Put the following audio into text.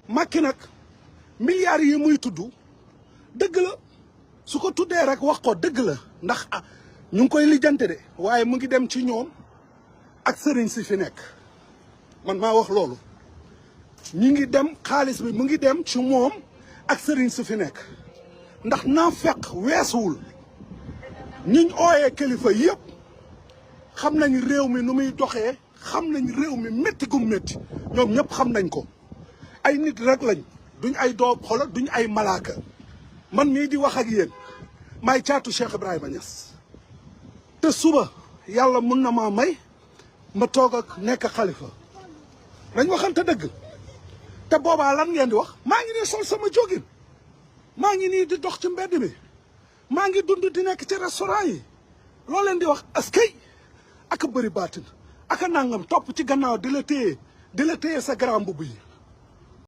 Macky nag milliards yi muy tudd dëgg la su ko tuddee rek wax ko dëgg la ndax ñu ngi koy lijjante de waaye mu ngi dem ci ñoom ak sëriñ si fi nekk man maa wax loolu ñu ngi dem xaalis bi mu ngi dem ci moom ak sëriñ si fi nekk ndax naa fekk weesuwul ñiñ ooyee kilifa yëpp xam nañ réew mi nu muy doxee xam nañ réew mi métti gum métti ñoom ñëpp xam nañ ko ay nit rek lañ duñ ay doom xola duñ ay malaaka man mii di wax ak yéen may caatu Cheikh Ibrahima Niass te suba yàlla mun na maa may ma toog ak nekk xalifa dañ waxante dëgg te boobaa lan ngeen di wax maa ngi nii sol sama jógin maa ngi nii di dox ci mbedd mi maa ngi dund di nekk ci restaurant yi loolu leen di wax askay ak bëri baatin ak nangam topp ci gannaaw di la téye sa grand mbubb yi